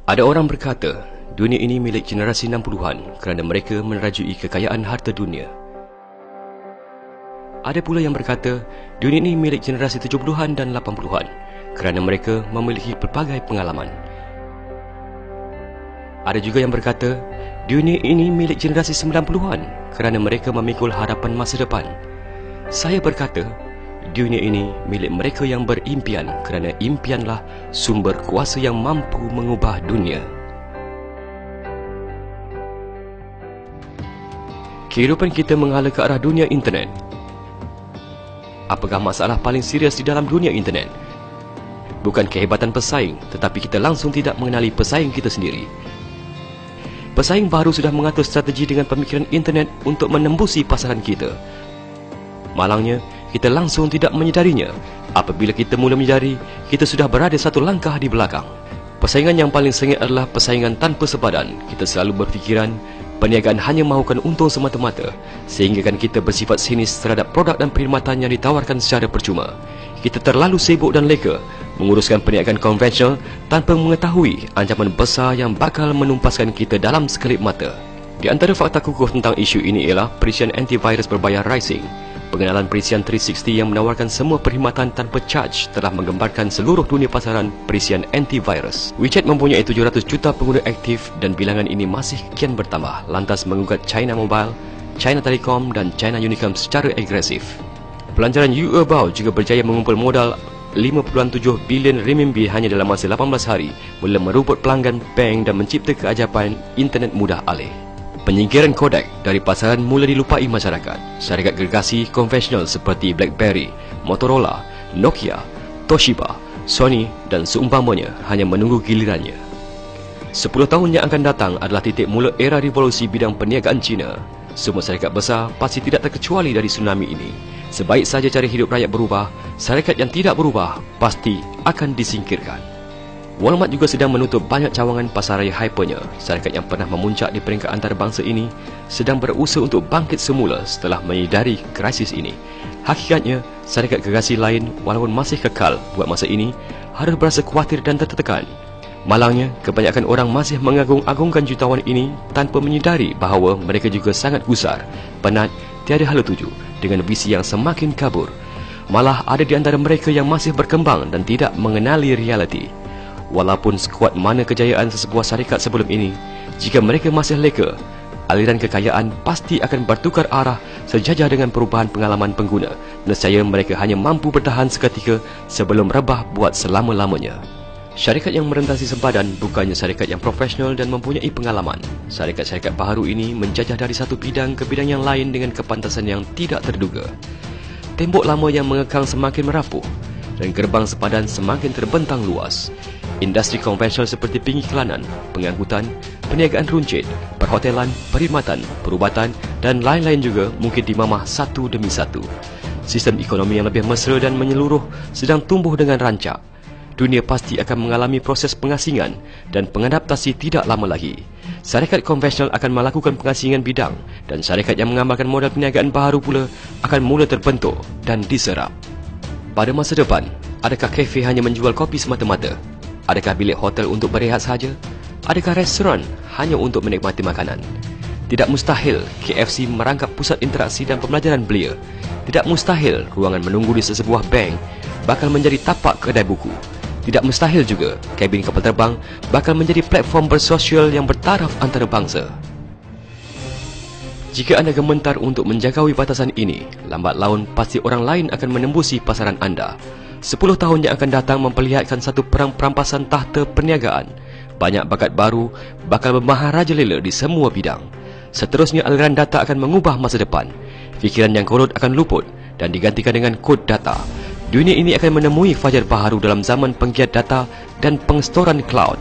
Ada orang berkata, dunia ini milik generasi 60-an kerana mereka menerajui kekayaan harta dunia. Ada pula yang berkata, dunia ini milik generasi 70-an dan 80-an kerana mereka memiliki pelbagai pengalaman. Ada juga yang berkata, dunia ini milik generasi 90-an kerana mereka memikul harapan masa depan. Saya berkata, dunia ini milik mereka yang berimpian kerana impianlah sumber kuasa yang mampu mengubah dunia. Kehidupan kita mengalah ke arah dunia internet. Apakah masalah paling serius di dalam dunia internet? Bukan kehebatan pesaing, tetapi kita langsung tidak mengenali pesaing kita sendiri. Pesaing baru sudah mengatur strategi dengan pemikiran internet untuk menembusi pasaran kita. Malangnya, kita langsung tidak menyedarinya. Apabila kita mula menyedari, kita sudah berada satu langkah di belakang. Persaingan yang paling sengit adalah persaingan tanpa sepadan. Kita selalu berfikiran, perniagaan hanya mahukan untung semata-mata, sehinggakan kita bersifat sinis terhadap produk dan perkhidmatan yang ditawarkan secara percuma. Kita terlalu sibuk dan leka menguruskan perniagaan konvensional tanpa mengetahui ancaman besar yang bakal menumpaskan kita dalam sekelip mata. Di antara fakta kukuh tentang isu ini ialah perisian antivirus berbayar rising. Pengenalan perisian 360 yang menawarkan semua perkhidmatan tanpa charge telah menggemparkan seluruh dunia pasaran perisian antivirus. WeChat mempunyai 700 juta pengguna aktif dan bilangan ini masih kian bertambah, lantas mengugat China Mobile, China Telecom dan China Unicom secara agresif. Pelancaran Yuebao juga berjaya mengumpul modal 5.7 bilion renminbi hanya dalam masa 18 hari mula merebut pelanggan bank dan mencipta keajaban internet mudah alih. Penyingkiran Kodak dari pasaran mula dilupai masyarakat. Syarikat gergasi konvensional seperti BlackBerry, Motorola, Nokia, Toshiba, Sony dan seumpamanya hanya menunggu gilirannya. 10 tahun yang akan datang adalah titik mula era revolusi bidang perniagaan China. Semua syarikat besar pasti tidak terkecuali dari tsunami ini. Sebaik saja cara hidup rakyat berubah, syarikat yang tidak berubah pasti akan disingkirkan. Walmart juga sedang menutup banyak cawangan pasaraya hypernya. Syarikat yang pernah memuncak di peringkat antarabangsa ini sedang berusaha untuk bangkit semula setelah menyedari krisis ini. Hakikatnya, syarikat gergasi lain walaupun masih kekal buat masa ini harus berasa khawatir dan tertekan. Malangnya, kebanyakan orang masih mengagung-agungkan jutawan ini tanpa menyedari bahawa mereka juga sangat gusar, penat, tiada hala tuju dengan visi yang semakin kabur. Malah ada di antara mereka yang masih berkembang dan tidak mengenali realiti. Walaupun sekuat mana kejayaan sesebuah syarikat sebelum ini, jika mereka masih leka, aliran kekayaan pasti akan bertukar arah sejajar dengan perubahan pengalaman pengguna. Nescaya mereka hanya mampu bertahan seketika sebelum rebah buat selama-lamanya. Syarikat yang merentasi sempadan bukannya syarikat yang profesional dan mempunyai pengalaman. Syarikat-syarikat baharu ini menjajah dari satu bidang ke bidang yang lain dengan kepantasan yang tidak terduga. Tembok lama yang mengekang semakin merapuh dan gerbang sempadan semakin terbentang luas. Industri konvensional seperti pengiklanan, pengangkutan, perniagaan runcit, perhotelan, perkhidmatan, perubatan dan lain-lain juga mungkin dimamah satu demi satu. Sistem ekonomi yang lebih mesra dan menyeluruh sedang tumbuh dengan rancak. Dunia pasti akan mengalami proses pengasingan dan pengadaptasi tidak lama lagi. Syarikat konvensional akan melakukan pengasingan bidang dan syarikat yang mengamalkan modal perniagaan baharu pula akan mula terbentuk dan diserap. Pada masa depan, adakah kafe hanya menjual kopi semata-mata? Adakah bilik hotel untuk berehat saja? Adakah restoran hanya untuk menikmati makanan? Tidak mustahil KFC merangkap pusat interaksi dan pembelajaran belia. Tidak mustahil ruangan menunggu di sesebuah bank bakal menjadi tapak kedai buku. Tidak mustahil juga kabin kapal terbang bakal menjadi platform bersosial yang bertaraf antarabangsa. Jika anda gementar untuk menjangkaui batasan ini, lambat laun pasti orang lain akan menembusi pasaran anda. 10 tahun yang akan datang memperlihatkan satu perang perampasan tahta perniagaan. Banyak bakat baru bakal bermaharajalela di semua bidang. Seterusnya aliran data akan mengubah masa depan. Fikiran yang kolot akan luput dan digantikan dengan kod data. Dunia ini akan menemui fajar baharu dalam zaman penggiat data dan pengstoran cloud.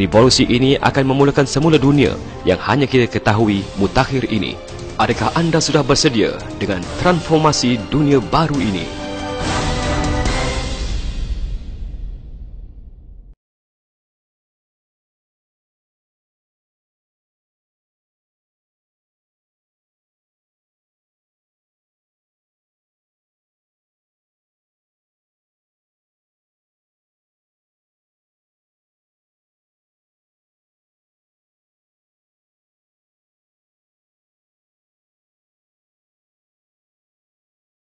Revolusi ini akan memulakan semula dunia yang hanya kita ketahui mutakhir ini. Adakah anda sudah bersedia dengan transformasi dunia baru ini?